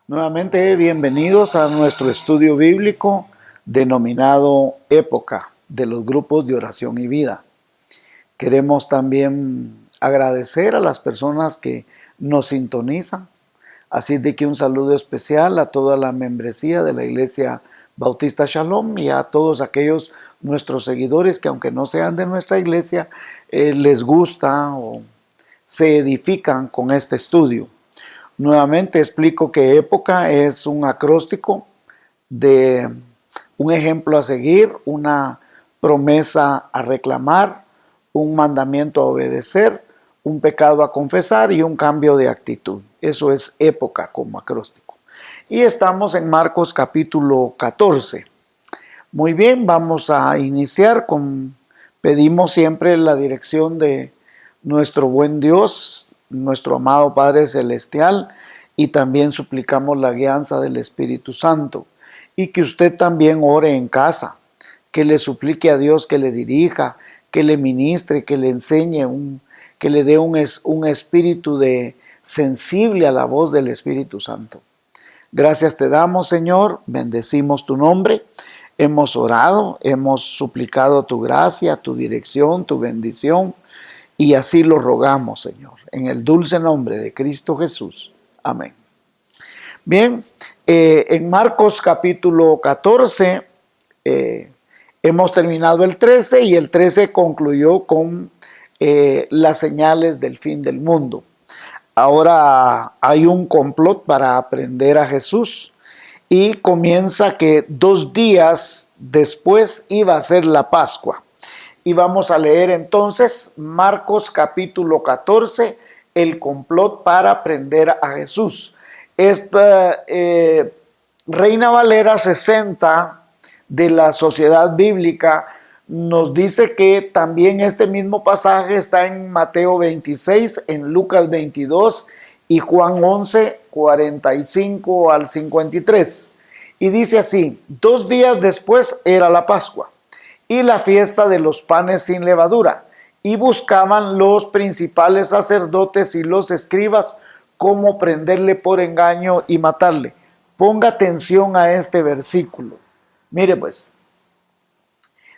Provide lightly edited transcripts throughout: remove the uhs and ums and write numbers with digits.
Nuevamente, bienvenidos a nuestro estudio bíblico denominado Época de los grupos de oración y vida. Queremos también agradecer a las personas que nos sintonizan, así de que un saludo especial a toda la membresía de la Iglesia Bautista Shalom y a todos aquellos nuestros seguidores que aunque no sean de nuestra iglesia, les gusta o se edifican con este estudio. Nuevamente explico que época es un acróstico de un ejemplo a seguir, una promesa a reclamar, un mandamiento a obedecer, un pecado a confesar y un cambio de actitud. Eso es época como acróstico. Y estamos en Marcos capítulo 14. Muy bien, vamos a iniciar pedimos siempre la dirección de nuestro buen Dios, nuestro amado Padre Celestial, y también suplicamos la guianza del Espíritu Santo. Y que usted también ore en casa, que le suplique a Dios que le dirija, que le ministre, que le enseñe, que le dé un espíritu sensible a la voz del Espíritu Santo. Gracias te damos, Señor, bendecimos tu nombre. Hemos orado, hemos suplicado tu gracia, tu dirección, tu bendición, y así lo rogamos, Señor, en el dulce nombre de Cristo Jesús. Amén. Bien, en Marcos capítulo 14 hemos terminado el 13 y el 13 concluyó con las señales del fin del mundo. Ahora hay un complot para aprender a Jesús y comienza que 2 días después iba a ser la Pascua. Y vamos a leer entonces Marcos capítulo 14, el complot para aprender a Jesús. Esta Reina Valera 60 de la Sociedad Bíblica nos dice que también este mismo pasaje está en Mateo 26, en Lucas 22 y Juan 11, 45 al 53. Y dice así: 2 días después era la Pascua y la fiesta de los panes sin levadura, y buscaban los principales sacerdotes y los escribas cómo prenderle por engaño y matarle. Ponga atención a este versículo. Mire pues,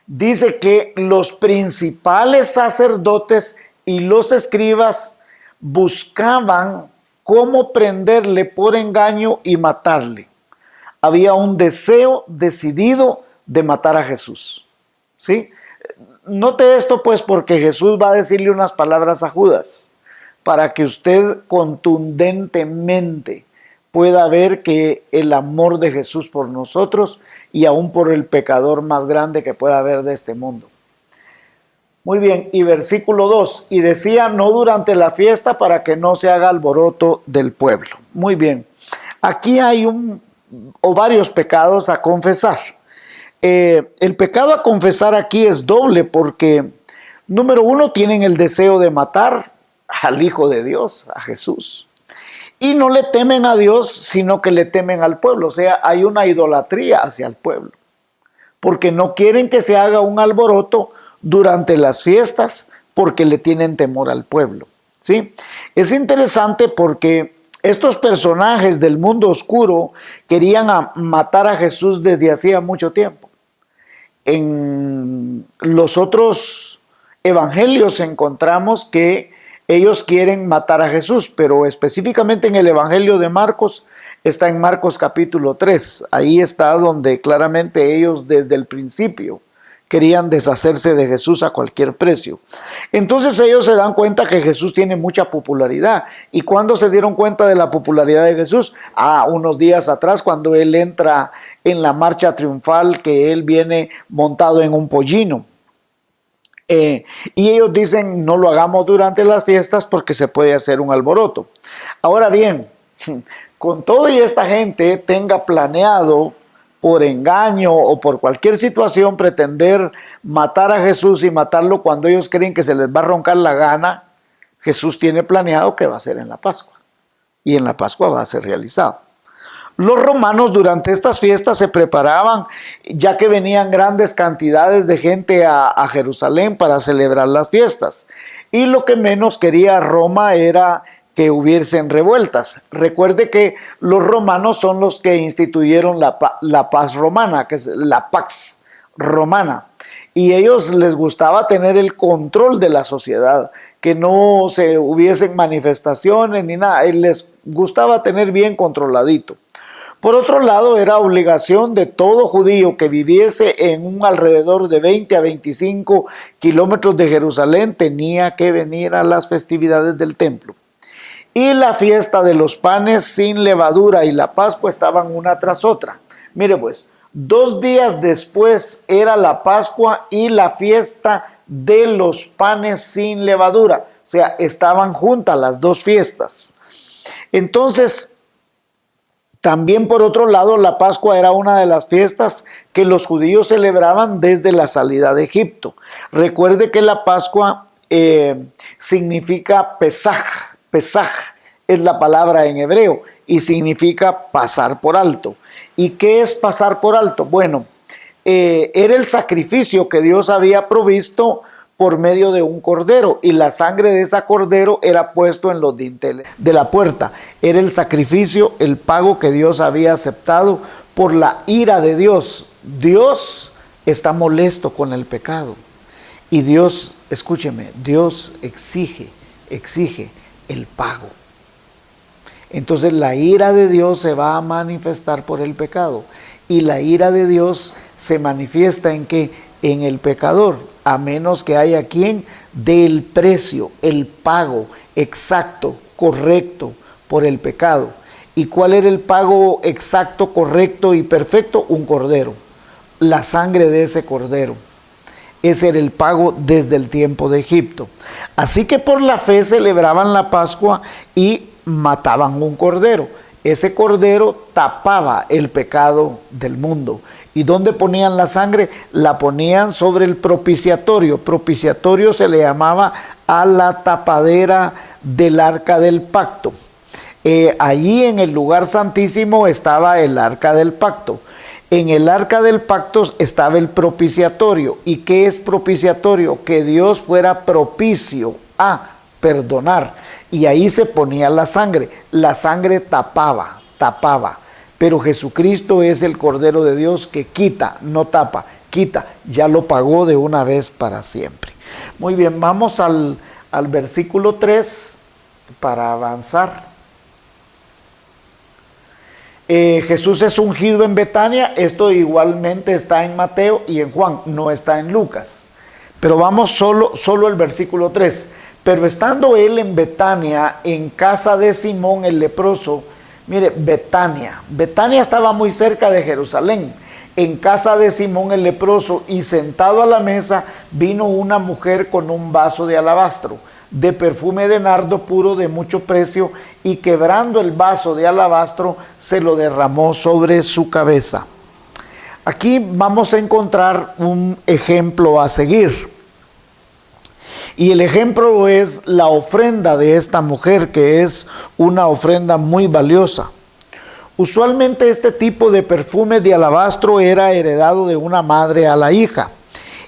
dice que los principales sacerdotes y los escribas buscaban cómo prenderle por engaño y matarle. Había un deseo decidido de matar a Jesús. ¿Sí? Note esto pues, porque Jesús va a decirle unas palabras a Judas para que usted contundentemente pueda ver que el amor de Jesús por nosotros y aún por el pecador más grande que pueda haber de este mundo. Muy bien, y versículo 2, y decía: no durante la fiesta, para que no se haga alboroto del pueblo. Muy bien, aquí hay varios pecados a confesar. El pecado a confesar aquí es doble porque, número 1, tienen el deseo de matar al Hijo de Dios, a Jesús. Y no le temen a Dios, sino que le temen al pueblo. O sea, hay una idolatría hacia el pueblo. Porque no quieren que se haga un alboroto durante las fiestas, porque le tienen temor al pueblo. ¿Sí? Es interesante porque estos personajes del mundo oscuro querían matar a Jesús desde hacía mucho tiempo. En los otros evangelios encontramos que ellos quieren matar a Jesús, pero específicamente en el evangelio de Marcos, está en Marcos capítulo 3. Ahí está donde claramente ellos desde el principio querían deshacerse de Jesús a cualquier precio. Entonces ellos se dan cuenta que Jesús tiene mucha popularidad. ¿Y cuándo se dieron cuenta de la popularidad de Jesús? Unos días atrás, cuando él entra en la marcha triunfal, que él viene montado en un pollino. Y ellos dicen: no lo hagamos durante las fiestas porque se puede hacer un alboroto. Ahora bien, con todo y esta gente tenga planeado por engaño o por cualquier situación pretender matar a Jesús y matarlo cuando ellos creen que se les va a roncar la gana, Jesús tiene planeado que va a ser en la Pascua, y en la Pascua va a ser realizado. Los romanos durante estas fiestas se preparaban, ya que venían grandes cantidades de gente a Jerusalén para celebrar las fiestas. Y lo que menos quería Roma era que hubiesen revueltas. Recuerde que los romanos son los que instituyeron la paz romana, que es la Pax Romana. Y ellos les gustaba tener el control de la sociedad, que no se hubiesen manifestaciones ni nada. Les gustaba tener bien controladito. Por otro lado, era obligación de todo judío que viviese en un alrededor de 20 a 25 kilómetros de Jerusalén, tenía que venir a las festividades del templo. Y la fiesta de los panes sin levadura y la Pascua estaban una tras otra. Mire pues, 2 días después era la Pascua y la fiesta de los panes sin levadura. O sea, estaban juntas las dos fiestas. Entonces, también por otro lado, la Pascua era una de las fiestas que los judíos celebraban desde la salida de Egipto. Recuerde que la Pascua significa Pesaj. Pesaj es la palabra en hebreo y significa pasar por alto. ¿Y qué es pasar por alto? Bueno, era el sacrificio que Dios había provisto por medio de un cordero, y la sangre de ese cordero era puesto en los dinteles de la puerta. Era el sacrificio, el pago que Dios había aceptado por la ira de Dios. Dios está molesto con el pecado y Dios, escúcheme, Dios exige el pago. Entonces la ira de Dios se va a manifestar por el pecado, y la ira de Dios se manifiesta en que en el pecador, a menos que haya quien dé el precio, el pago exacto, correcto por el pecado. ¿Y cuál era el pago exacto, correcto y perfecto? Un cordero, la sangre de ese cordero. Ese era el pago desde el tiempo de Egipto. Así que por la fe celebraban la Pascua y mataban un cordero. Ese cordero tapaba el pecado del mundo. ¿Y dónde ponían la sangre? La ponían sobre el propiciatorio. Propiciatorio se le llamaba a la tapadera del arca del pacto. Allí en el lugar santísimo estaba el arca del pacto. En el arca del pacto estaba el propiciatorio. ¿Y qué es propiciatorio? Que Dios fuera propicio a perdonar. Y ahí se ponía la sangre. La sangre tapaba. Pero Jesucristo es el Cordero de Dios que quita, no tapa, quita. Ya lo pagó de una vez para siempre. Muy bien, vamos al versículo 3 para avanzar. Jesús es ungido en Betania. Esto igualmente está en Mateo y en Juan, no está en Lucas. Pero vamos solo el versículo 3. Pero estando él en Betania, en casa de Simón el leproso. Mire, Betania estaba muy cerca de Jerusalén, en casa de Simón el leproso, y sentado a la mesa vino una mujer con un vaso de alabastro, de perfume de nardo puro de mucho precio, y quebrando el vaso de alabastro, se lo derramó sobre su cabeza. Aquí vamos a encontrar un ejemplo a seguir. Y el ejemplo es la ofrenda de esta mujer, que es una ofrenda muy valiosa. Usualmente este tipo de perfume de alabastro era heredado de una madre a la hija.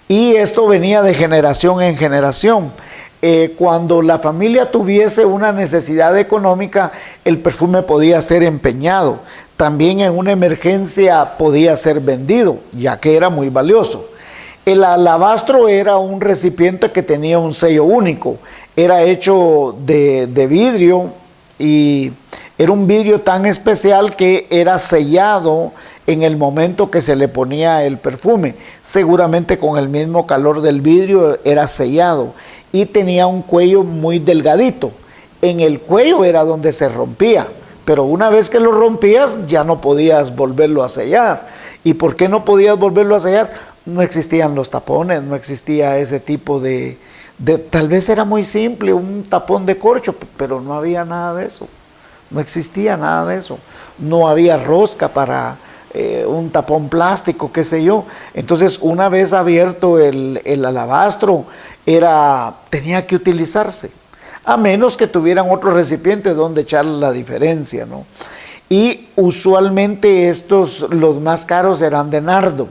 Y esto venía de generación en generación. Cuando la familia tuviese una necesidad económica, el perfume podía ser empeñado. También en una emergencia podía ser vendido, ya que era muy valioso. El alabastro era un recipiente que tenía un sello único. Era hecho de vidrio, y era un vidrio tan especial que era sellado en el momento que se le ponía el perfume. Seguramente con el mismo calor del vidrio era sellado, y tenía un cuello muy delgadito. En el cuello era donde se rompía, pero una vez que lo rompías ya no podías volverlo a sellar. ¿Y por qué no podías volverlo a sellar? No existían los tapones, no existía ese tipo de tal vez era muy simple, un tapón de corcho, pero no había nada de eso. No existía nada de eso. No había rosca para un tapón plástico, qué sé yo. Entonces, una vez abierto el alabastro, tenía que utilizarse, a menos que tuvieran otro recipiente donde echarle la diferencia, ¿no? Y usualmente los más caros eran de nardo.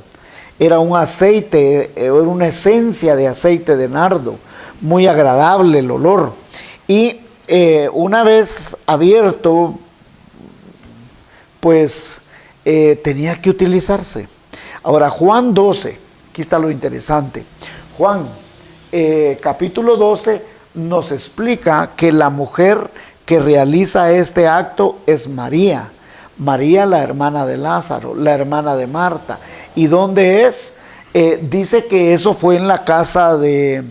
Era un aceite, era una esencia de aceite de nardo, muy agradable el olor. Y una vez abierto, pues tenía que utilizarse. Ahora, Juan 12, aquí está lo interesante. Juan, capítulo 12, nos explica que la mujer que realiza este acto es María. María, la hermana de Lázaro, la hermana de Marta. ¿Y dónde es? Dice que eso fue en la casa de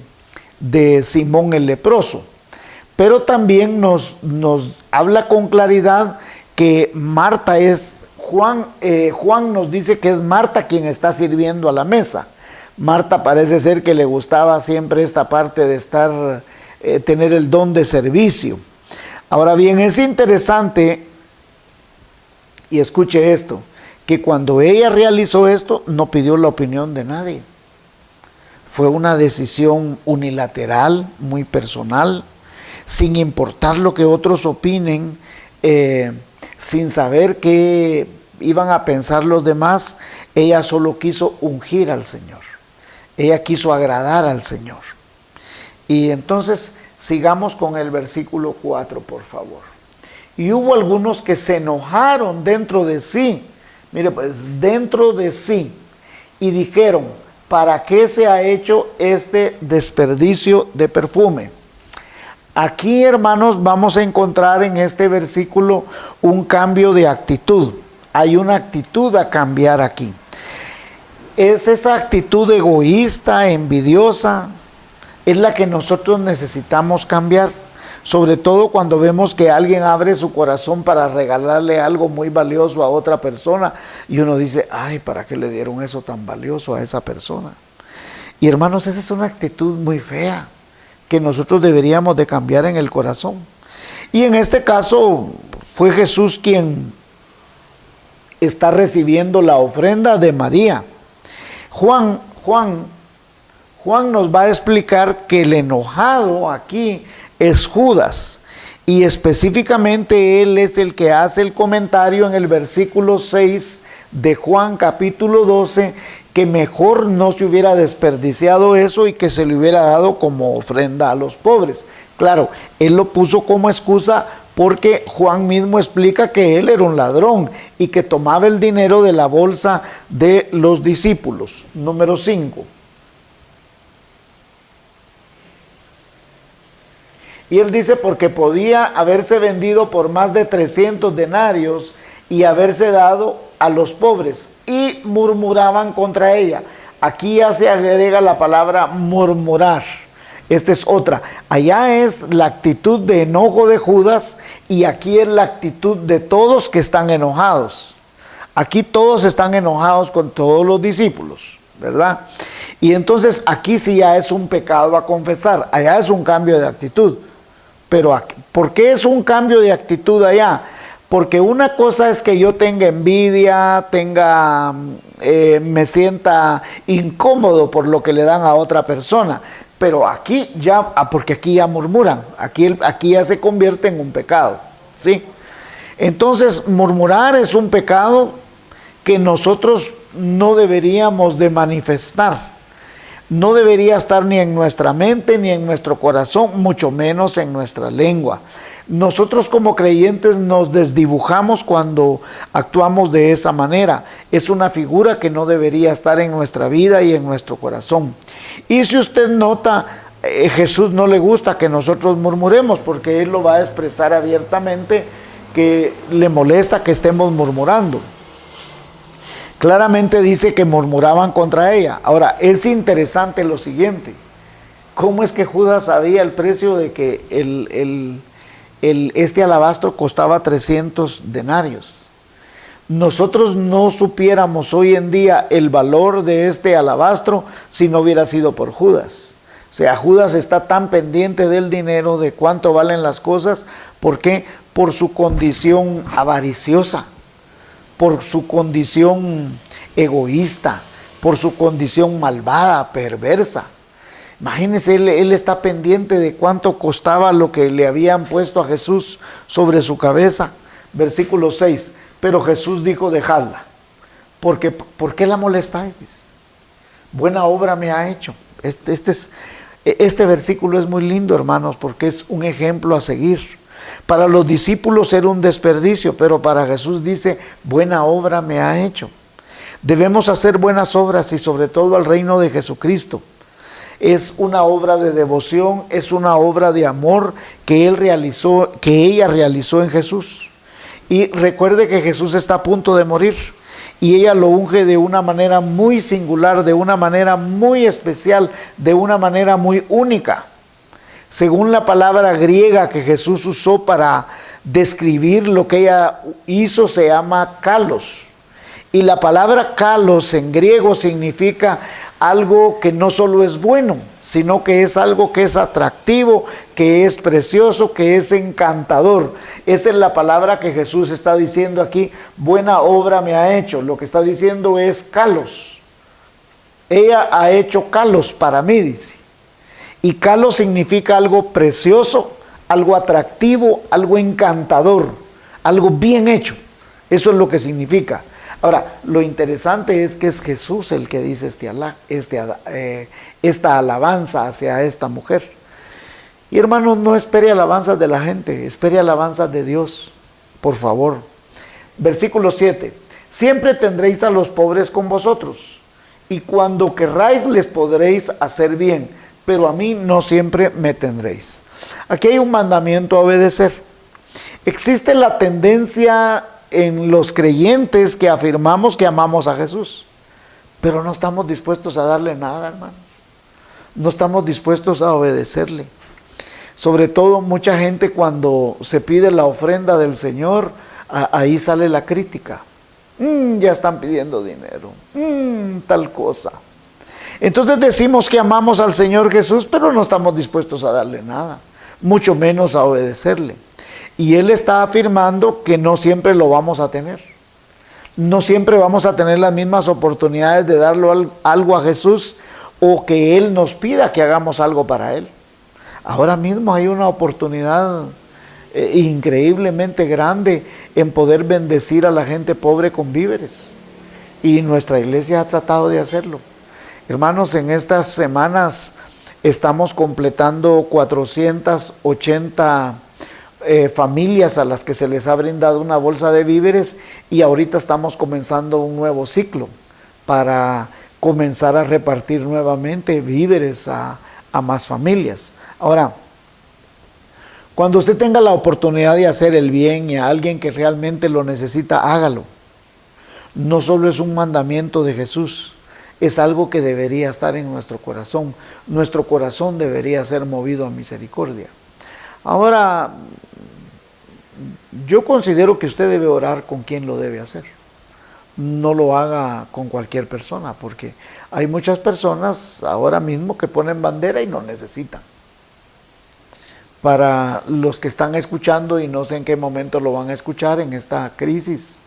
Simón el leproso. Pero también nos habla con claridad que Marta es, Juan nos dice que es Marta quien está sirviendo a la mesa. Marta parece ser que le gustaba siempre esta parte de estar, tener el don de servicio. Ahora bien, es interesante, y escuche esto, que cuando ella realizó esto, no pidió la opinión de nadie. Fue una decisión unilateral, muy personal, sin importar lo que otros opinen, sin saber qué iban a pensar los demás. Ella solo quiso ungir al Señor. Ella quiso agradar al Señor. Y entonces sigamos con el versículo 4, por favor. Y hubo algunos que se enojaron dentro de sí. Mire, pues dentro de sí. Y dijeron, ¿para qué se ha hecho este desperdicio de perfume? Aquí, hermanos, vamos a encontrar en este versículo un cambio de actitud. Hay una actitud a cambiar aquí. Es esa actitud egoísta, envidiosa, es la que nosotros necesitamos cambiar. Sobre todo cuando vemos que alguien abre su corazón para regalarle algo muy valioso a otra persona y uno dice, ay, ¿para qué le dieron eso tan valioso a esa persona? Y hermanos, esa es una actitud muy fea que nosotros deberíamos de cambiar en el corazón. Y en este caso fue Jesús quien está recibiendo la ofrenda de María. Juan nos va a explicar que el enojado aquí es Judas, y específicamente él es el que hace el comentario en el versículo 6 de Juan capítulo 12, que mejor no se hubiera desperdiciado eso y que se le hubiera dado como ofrenda a los pobres. Claro, él lo puso como excusa porque Juan mismo explica que él era un ladrón y que tomaba el dinero de la bolsa de los discípulos. Número 5. Y él dice, porque podía haberse vendido por más de 300 denarios y haberse dado a los pobres. Y murmuraban contra ella. Aquí ya se agrega la palabra murmurar. Esta es otra. Allá es la actitud de enojo de Judas y aquí es la actitud de todos que están enojados. Aquí todos están enojados con todos los discípulos, ¿verdad? Y entonces aquí sí ya es un pecado a confesar. Allá es un cambio de actitud. Pero ¿por qué es un cambio de actitud allá? Porque una cosa es que yo tenga envidia, me sienta incómodo por lo que le dan a otra persona. Pero aquí ya, porque aquí ya murmuran, aquí ya se convierte en un pecado, ¿sí? Entonces, murmurar es un pecado que nosotros no deberíamos de manifestar. No debería estar ni en nuestra mente, ni en nuestro corazón, mucho menos en nuestra lengua. Nosotros como creyentes nos desdibujamos cuando actuamos de esa manera. Es una figura que no debería estar en nuestra vida y en nuestro corazón. Y si usted nota, Jesús no le gusta que nosotros murmuremos, porque Él lo va a expresar abiertamente que le molesta que estemos murmurando. Claramente dice que murmuraban contra ella. Ahora, es interesante lo siguiente. ¿Cómo es que Judas sabía el precio de que este alabastro costaba 300 denarios? Nosotros no supiéramos hoy en día el valor de este alabastro si no hubiera sido por Judas. O sea, Judas está tan pendiente del dinero, de cuánto valen las cosas. ¿Por qué? Por su condición avariciosa, por su condición egoísta, por su condición malvada, perversa. Imagínense, él está pendiente de cuánto costaba lo que le habían puesto a Jesús sobre su cabeza. Versículo 6. Pero Jesús dijo, dejadla. ¿Por qué la molestáis? Dice, buena obra me ha hecho. Este versículo es muy lindo, hermanos, porque es un ejemplo a seguir. Para los discípulos era un desperdicio, pero para Jesús dice, buena obra me ha hecho. Debemos hacer buenas obras y sobre todo al reino de Jesucristo. Es una obra de devoción, es una obra de amor que ella realizó en Jesús. Y recuerde que Jesús está a punto de morir y ella lo unge de una manera muy singular, de una manera muy especial, de una manera muy única. Según la palabra griega que Jesús usó para describir lo que ella hizo, se llama kalos. Y la palabra kalos en griego significa algo que no solo es bueno, sino que es algo que es atractivo, que es precioso, que es encantador. Esa es la palabra que Jesús está diciendo aquí, buena obra me ha hecho. Lo que está diciendo es kalos. Ella ha hecho kalos para mí, dice. Y kalos significa algo precioso, algo atractivo, algo encantador, algo bien hecho. Eso es lo que significa. Ahora, lo interesante es que es Jesús el que dice esta alabanza hacia esta mujer. Y hermanos, no espere alabanzas de la gente, espere alabanzas de Dios, por favor. Versículo 7. Siempre tendréis a los pobres con vosotros, y cuando querráis les podréis hacer bien, pero a mí no siempre me tendréis. Aquí hay un mandamiento a obedecer. Existe la tendencia en los creyentes que afirmamos que amamos a Jesús, pero no estamos dispuestos a darle nada, hermanos. No estamos dispuestos a obedecerle. Sobre todo mucha gente cuando se pide la ofrenda del Señor, ahí sale la crítica. Ya están pidiendo dinero, tal cosa. Entonces decimos que amamos al Señor Jesús, pero no estamos dispuestos a darle nada, mucho menos a obedecerle. Y Él está afirmando que no siempre lo vamos a tener. No siempre vamos a tener las mismas oportunidades de darle algo a Jesús o que Él nos pida que hagamos algo para Él. Ahora mismo hay una oportunidad increíblemente grande en poder bendecir a la gente pobre con víveres. Y nuestra iglesia ha tratado de hacerlo. Hermanos, en estas semanas estamos completando 480 familias a las que se les ha brindado una bolsa de víveres y ahorita estamos comenzando un nuevo ciclo para comenzar a repartir nuevamente víveres a más familias. Ahora, cuando usted tenga la oportunidad de hacer el bien y a alguien que realmente lo necesita, hágalo. No solo es un mandamiento de Jesús, es algo que debería estar en nuestro corazón. Nuestro corazón debería ser movido a misericordia. Ahora, yo considero que usted debe orar con quien lo debe hacer. No lo haga con cualquier persona, porque hay muchas personas ahora mismo que ponen bandera y no necesitan. Para los que están escuchando y no sé en qué momento lo van a escuchar en esta crisis,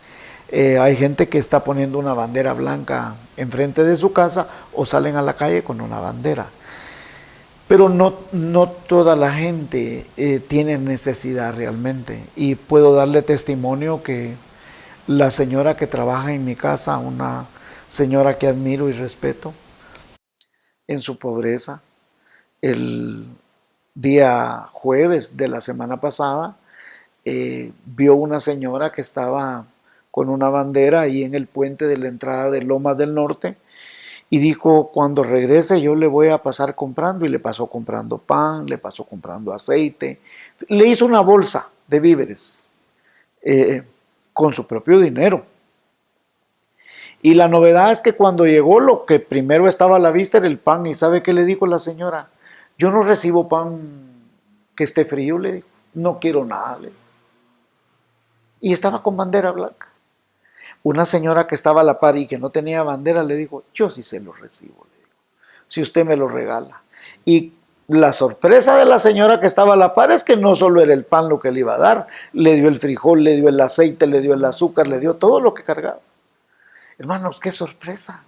hay gente que está poniendo una bandera blanca enfrente de su casa o salen a la calle con una bandera. Pero no toda la gente tiene necesidad realmente. Y puedo darle testimonio que la señora que trabaja en mi casa, una señora que admiro y respeto, en su pobreza, el día jueves de la semana pasada, vio una señora que estaba con una bandera ahí en el puente de la entrada de Lomas del Norte, y dijo, cuando regrese yo le voy a pasar comprando, y le pasó comprando pan, le pasó comprando aceite, le hizo una bolsa de víveres con su propio dinero. Y la novedad es que cuando llegó, lo que primero estaba a la vista era el pan, y ¿sabe qué le dijo la señora? Yo no recibo pan que esté frío, le dijo, no quiero nada, le dijo. Y estaba con bandera blanca. Una señora que estaba a la par y que no tenía bandera le dijo, yo sí se lo recibo, le dijo, si usted me lo regala. Y la sorpresa de la señora que estaba a la par es que no solo era el pan lo que le iba a dar, le dio el frijol, le dio el aceite, le dio el azúcar, le dio todo lo que cargaba. Hermanos, qué sorpresa.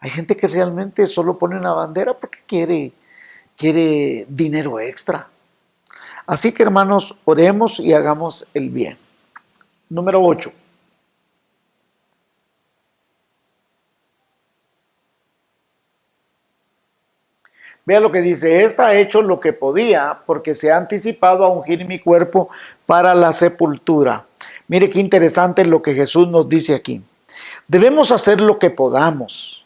Hay gente que realmente solo pone una bandera porque quiere dinero extra. Así que, hermanos, oremos y hagamos el bien. Número 8. Vea lo que dice, esta ha hecho lo que podía porque se ha anticipado a ungir mi cuerpo para la sepultura. Mire qué interesante lo que Jesús nos dice aquí. Debemos hacer lo que podamos.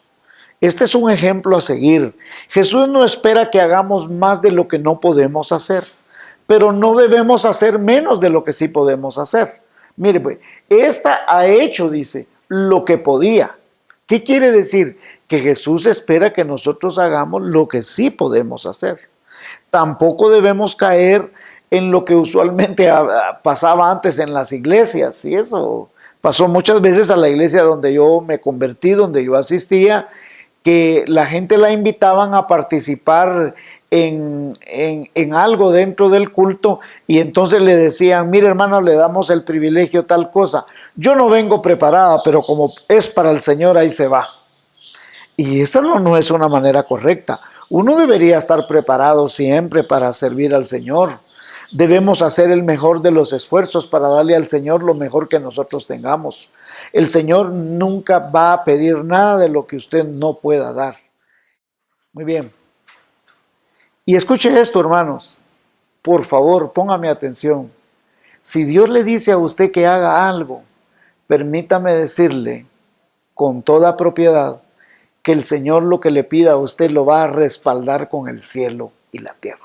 Este es un ejemplo a seguir. Jesús no espera que hagamos más de lo que no podemos hacer, pero no debemos hacer menos de lo que sí podemos hacer. Mire, pues, esta ha hecho, dice, lo que podía. ¿Qué quiere decir? Que Jesús espera que nosotros hagamos lo que sí podemos hacer. Tampoco debemos caer en lo que usualmente pasaba antes en las iglesias, y eso pasó muchas veces a la iglesia donde yo me convertí, donde yo asistía, que la gente la invitaban a participar en algo dentro del culto y entonces le decían, mire hermano, le damos el privilegio tal cosa. Yo no vengo preparada, pero como es para el Señor, ahí se va. Y eso no es una manera correcta. Uno debería estar preparado siempre para servir al Señor. Debemos hacer el mejor de los esfuerzos para darle al Señor lo mejor que nosotros tengamos. El Señor nunca va a pedir nada de lo que usted no pueda dar. Muy bien. Y escuche esto, hermanos. Por favor, póngame atención. Si Dios le dice a usted que haga algo, permítame decirle con toda propiedad que el Señor lo que le pida a usted lo va a respaldar con el cielo y la tierra.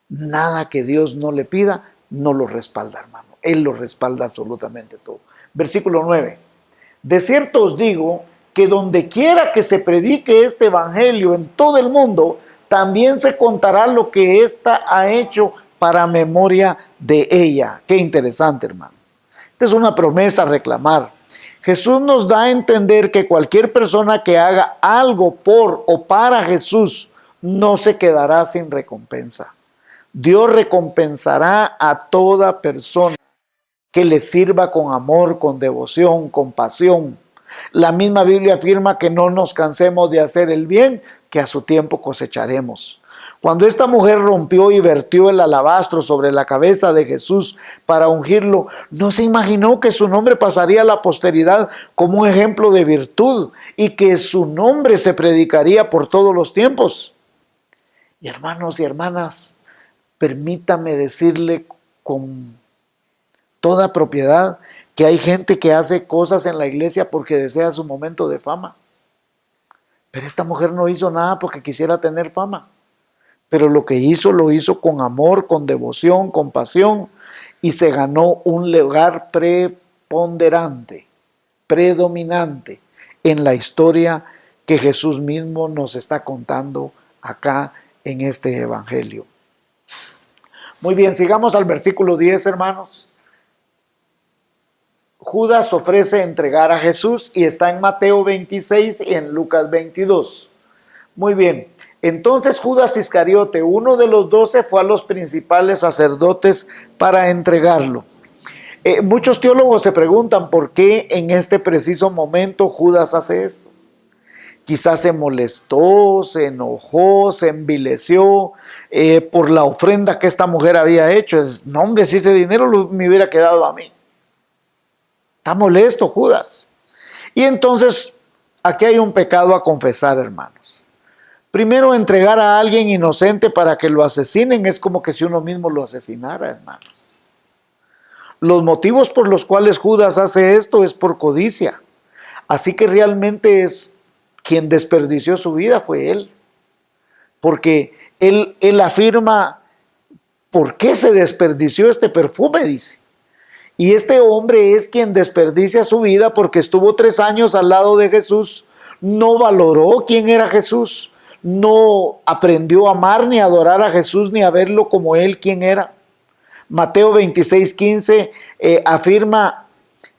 Nada que Dios no le pida, no lo respalda, hermano. Él lo respalda absolutamente todo. Versículo 9. De cierto os digo que donde quiera que se predique este evangelio en todo el mundo, también se contará lo que ésta ha hecho para memoria de ella. Qué interesante, hermano. Esta es una promesa a reclamar. Jesús nos da a entender que cualquier persona que haga algo por o para Jesús no se quedará sin recompensa. Dios recompensará a toda persona que le sirva con amor, con devoción, con pasión. La misma Biblia afirma que no nos cansemos de hacer el bien, que a su tiempo cosecharemos. Cuando esta mujer rompió y vertió el alabastro sobre la cabeza de Jesús para ungirlo, no se imaginó que su nombre pasaría a la posteridad como un ejemplo de virtud y que su nombre se predicaría por todos los tiempos. Y hermanos y hermanas, permítame decirle con toda propiedad que hay gente que hace cosas en la iglesia porque desea su momento de fama. Pero esta mujer no hizo nada porque quisiera tener fama. Pero lo que hizo, lo hizo con amor, con devoción, con pasión, y se ganó un lugar preponderante, predominante en la historia que Jesús mismo nos está contando acá en este evangelio. Muy bien, sigamos al versículo 10, hermanos. Judas ofrece entregar a Jesús y está en Mateo 26 y en Lucas 22. Muy bien, entonces Judas Iscariote, uno de los 12, fue a los principales sacerdotes para entregarlo. Muchos teólogos se preguntan por qué en este preciso momento Judas hace esto. Quizás se molestó, se enojó, se envileció por la ofrenda que esta mujer había hecho. No, hombre, si ese dinero me hubiera quedado a mí. Está molesto Judas. Y entonces aquí hay un pecado a confesar, hermanos. Primero, entregar a alguien inocente para que lo asesinen es como que si uno mismo lo asesinara, hermanos. Los motivos por los cuales Judas hace esto es por codicia. Así que realmente es quien desperdició su vida fue él. Porque él afirma, ¿por qué se desperdició este perfume? Dice. Y este hombre es quien desperdicia su vida porque estuvo 3 años al lado de Jesús, no valoró quién era Jesús, no aprendió a amar ni a adorar a Jesús ni a verlo como él quien era. Mateo 26:15 afirma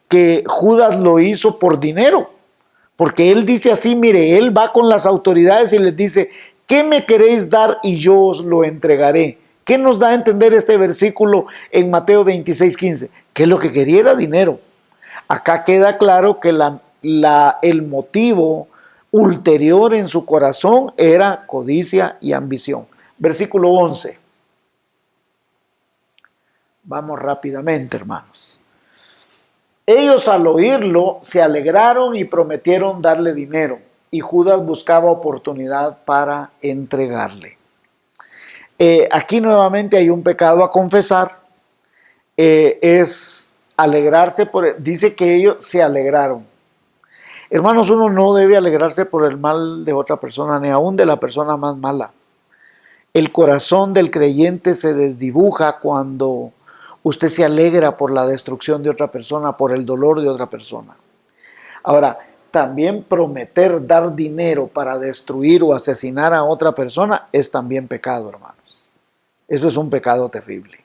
que Judas lo hizo por dinero, porque él dice así, mire, él va con las autoridades y les dice, ¿qué me queréis dar y yo os lo entregaré? ¿Qué nos da a entender este versículo en Mateo 26:15? Que lo que quería era dinero. Acá queda claro que el motivo ulterior en su corazón era codicia y ambición. Versículo 11. Vamos rápidamente, hermanos. Ellos al oírlo se alegraron y prometieron darle dinero. y Judas buscaba oportunidad para entregarle. Aquí nuevamente hay un pecado a confesar, es alegrarse dice que ellos se alegraron. Hermanos, uno no debe alegrarse por el mal de otra persona, ni aún de la persona más mala. El corazón del creyente se desdibuja cuando usted se alegra por la destrucción de otra persona, por el dolor de otra persona. Ahora, también prometer dar dinero para destruir o asesinar a otra persona es también pecado, hermanos. Eso es un pecado terrible.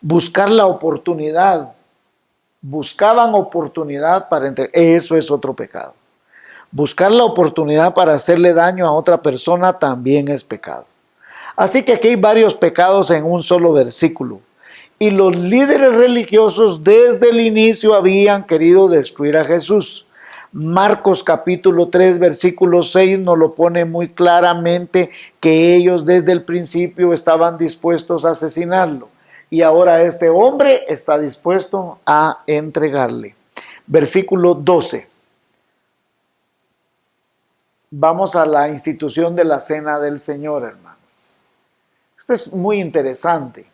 Buscar la oportunidad, buscaban oportunidad para entregar, eso es otro pecado. Buscar la oportunidad para hacerle daño a otra persona también es pecado. Así que aquí hay varios pecados en un solo versículo. Y los líderes religiosos desde el inicio habían querido destruir a Jesús. Marcos capítulo 3 versículo 6 nos lo pone muy claramente que ellos desde el principio estaban dispuestos a asesinarlo. Y ahora este hombre está dispuesto a entregarle. Versículo 12. Vamos a la institución de la cena del Señor, hermanos. Esto es muy interesante.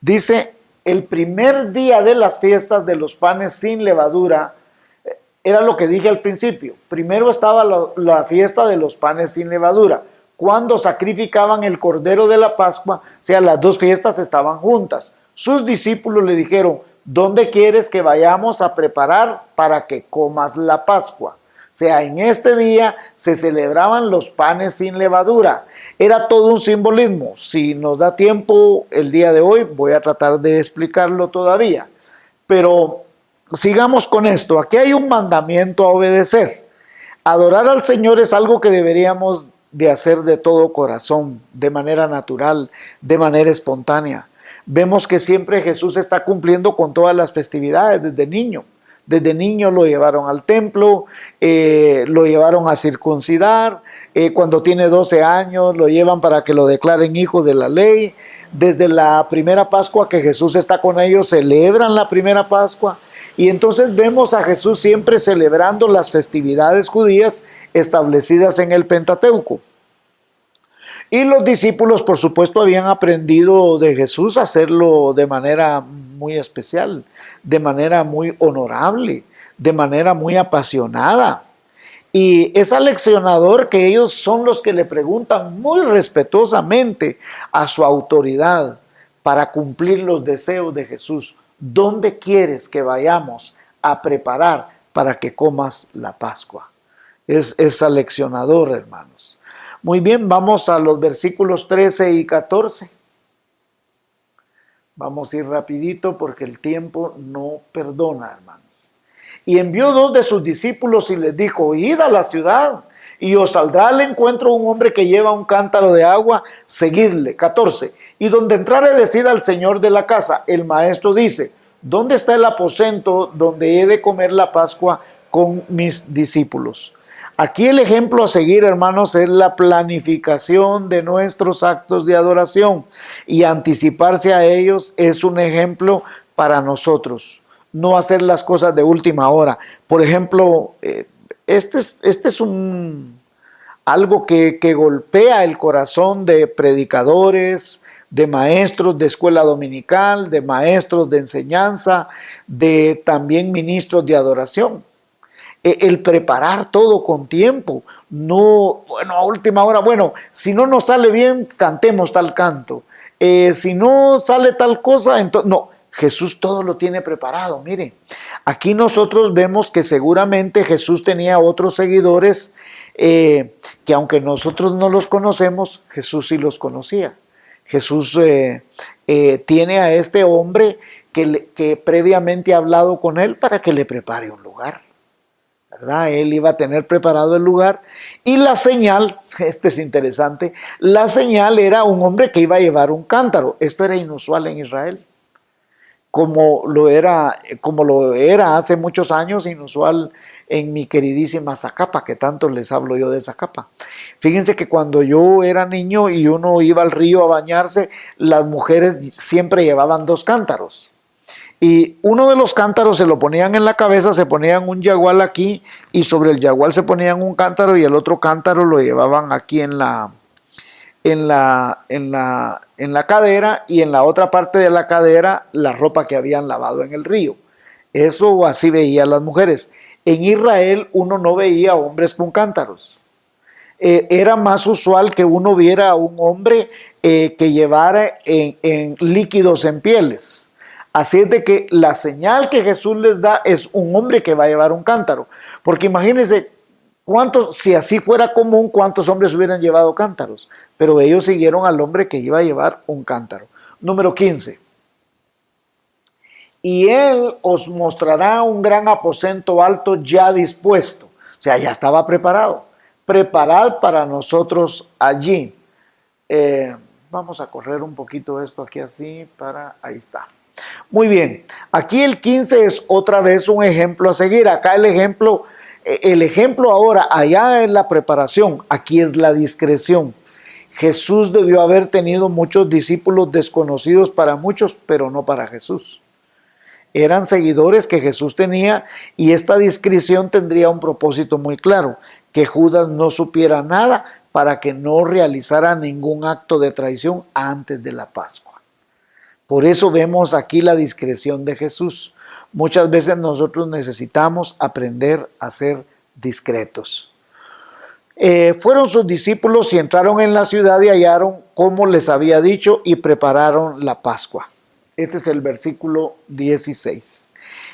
Dice, el primer día de las fiestas de los panes sin levadura, era lo que dije al principio. Primero estaba la fiesta de los panes sin levadura, cuando sacrificaban el cordero de la Pascua, o sea, las dos fiestas estaban juntas. Sus discípulos le dijeron, ¿dónde quieres que vayamos a preparar para que comas la Pascua? O sea, en este día se celebraban los panes sin levadura. Era todo un simbolismo. Si nos da tiempo el día de hoy, voy a tratar de explicarlo todavía. Pero sigamos con esto. Aquí hay un mandamiento a obedecer. Adorar al Señor es algo que deberíamos de hacer de todo corazón, de manera natural, de manera espontánea. Vemos que siempre Jesús está cumpliendo con todas las festividades desde niño. Desde niño lo llevaron al templo, lo llevaron a circuncidar, cuando tiene 12 años lo llevan para que lo declaren hijo de la ley. Desde la primera Pascua que Jesús está con ellos, celebran la primera Pascua. Y entonces vemos a Jesús siempre celebrando las festividades judías establecidas en el Pentateuco. Y los discípulos, por supuesto, habían aprendido de Jesús a hacerlo de manera muy especial, de manera muy honorable, de manera muy apasionada. Y es aleccionador que ellos son los que le preguntan muy respetuosamente a su autoridad para cumplir los deseos de Jesús. ¿Dónde quieres que vayamos a preparar para que comas la Pascua? Es aleccionador, hermanos. Muy bien, vamos a los versículos 13 y 14. Vamos a ir rapidito porque el tiempo no perdona, hermanos. Y envió 2 de sus discípulos y les dijo, id a la ciudad y os saldrá al encuentro un hombre que lleva un cántaro de agua, seguidle. 14. Y donde entrare decida al señor de la casa, el maestro dice, ¿dónde está el aposento donde he de comer la Pascua con mis discípulos? Aquí el ejemplo a seguir, hermanos, es la planificación de nuestros actos de adoración, y anticiparse a ellos es un ejemplo para nosotros. No hacer las cosas de última hora. Por ejemplo, este es algo que golpea el corazón de predicadores, de maestros de escuela dominical, de maestros de enseñanza, de también ministros de adoración. El preparar todo con tiempo, no, bueno, a última hora, bueno, si no nos sale bien, cantemos tal canto, si no sale tal cosa, entonces, no, Jesús todo lo tiene preparado. Mire, aquí nosotros vemos que seguramente Jesús tenía otros seguidores, que aunque nosotros no los conocemos, Jesús sí los conocía. Jesús tiene a este hombre que previamente ha hablado con él para que le prepare un lugar, ¿verdad? Él iba a tener preparado el lugar, y la señal, este es interesante, la señal era un hombre que iba a llevar un cántaro. Esto era inusual en Israel, como lo era hace muchos años, inusual en mi queridísima Zacapa, que tanto les hablo yo de Zacapa. Fíjense que cuando yo era niño y uno iba al río a bañarse, las mujeres siempre llevaban 2 cántaros. Y uno de los cántaros se lo ponían en la cabeza, se ponían un yagual aquí y sobre el yagual se ponían un cántaro y el otro cántaro lo llevaban aquí en la cadera, y en la otra parte de la cadera la ropa que habían lavado en el río. Eso así veían las mujeres. En Israel uno no veía hombres con cántaros. Era más usual que uno viera a un hombre que llevara en líquidos en pieles. Así es de que la señal que Jesús les da es un hombre que va a llevar un cántaro. Porque imagínense, si así fuera común, ¿cuántos hombres hubieran llevado cántaros? Pero ellos siguieron al hombre que iba a llevar un cántaro. Número 15. Y él os mostrará un gran aposento alto ya dispuesto. O sea, ya estaba preparado. Preparad para nosotros allí. Vamos a correr un poquito esto aquí así ahí está. Muy bien, aquí el 15 es otra vez un ejemplo a seguir. Acá el ejemplo ahora, allá es la preparación, aquí es la discreción. Jesús debió haber tenido muchos discípulos desconocidos para muchos, pero no para Jesús. Eran seguidores que Jesús tenía, y esta discreción tendría un propósito muy claro: que Judas no supiera nada para que no realizara ningún acto de traición antes de la Pascua. Por eso vemos aquí la discreción de Jesús. Muchas veces nosotros necesitamos aprender a ser discretos. Fueron sus discípulos y entraron en la ciudad y hallaron como les había dicho y prepararon la Pascua. Este es el versículo 16.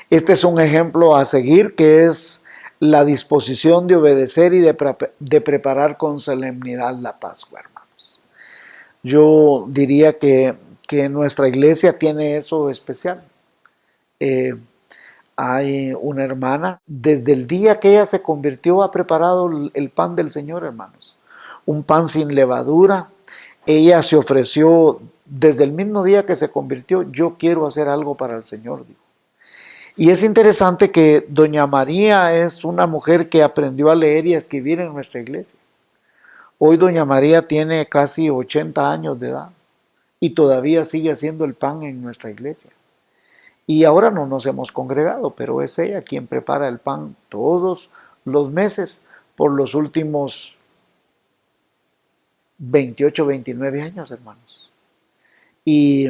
Este es un ejemplo a seguir, que es la disposición de obedecer y de preparar con solemnidad la Pascua, hermanos. Yo diría que nuestra iglesia tiene eso especial. Hay una hermana, desde el día que ella se convirtió, ha preparado el pan del Señor, hermanos. Un pan sin levadura. Ella se ofreció desde el mismo día que se convirtió: yo quiero hacer algo para el Señor, dijo. Y es interesante que doña María es una mujer que aprendió a leer y a escribir en nuestra iglesia. Hoy doña María tiene casi 80 años de edad y todavía sigue haciendo el pan en nuestra iglesia. Y ahora no nos hemos congregado, pero es ella quien prepara el pan todos los meses por los últimos 28, 29 años, hermanos. Y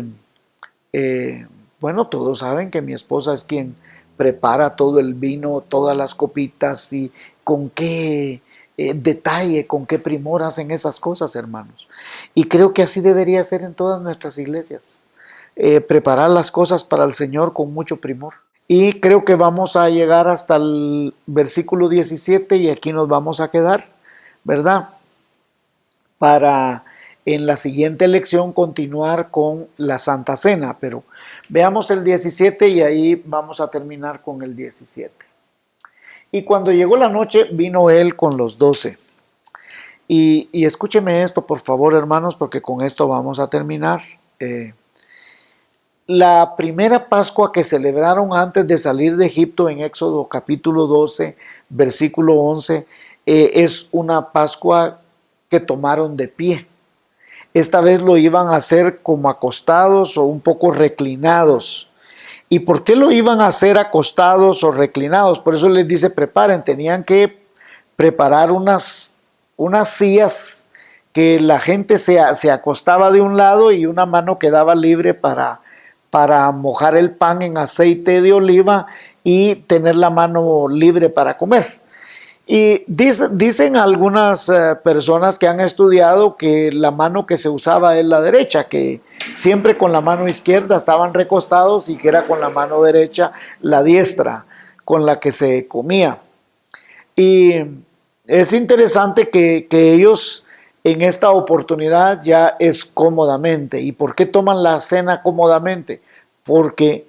bueno, todos saben que mi esposa es quien prepara todo el vino, todas las copitas, y con qué detalle, con qué primor hacen esas cosas, hermanos. Y creo que así debería ser en todas nuestras iglesias. Preparar las cosas para el Señor con mucho primor. Y creo que vamos a llegar hasta el versículo 17 y aquí nos vamos a quedar, ¿verdad? Para en la siguiente lección continuar con la Santa Cena, pero veamos el 17 y ahí vamos a terminar con el 17. Y cuando llegó la noche, vino él con los 12. Y escúcheme esto, por favor, hermanos, porque con esto vamos a terminar. La primera Pascua que celebraron antes de salir de Egipto, en Éxodo capítulo 12, versículo 11, es una Pascua que tomaron de pie. Esta vez lo iban a hacer como acostados o un poco reclinados. ¿Y por qué lo iban a hacer acostados o reclinados? Por eso les dice preparen. Tenían que preparar unas sillas que la gente se acostaba de un lado y una mano quedaba libre para mojar el pan en aceite de oliva y tener la mano libre para comer. Y dicen algunas personas que han estudiado que la mano que se usaba es la derecha, que siempre con la mano izquierda estaban recostados y que era con la mano derecha, la diestra, con la que se comía. Y es interesante que ellos en esta oportunidad ya es cómodamente. ¿Y por qué toman la cena cómodamente? Porque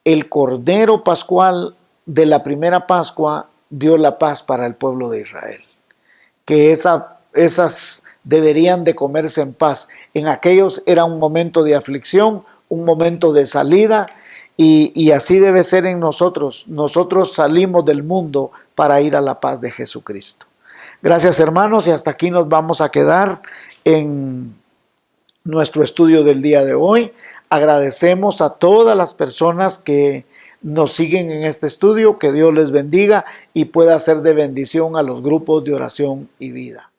el Cordero Pascual de la primera Pascua dio la paz para el pueblo de Israel. Que esas deberían de comerse en paz. En aquellos era un momento de aflicción, un momento de salida, y así debe ser en nosotros. Nosotros salimos del mundo para ir a la paz de Jesucristo. Gracias, hermanos, y hasta aquí nos vamos a quedar en nuestro estudio del día de hoy. Agradecemos a todas las personas que nos siguen en este estudio, que Dios les bendiga y pueda ser de bendición a los grupos de oración y vida.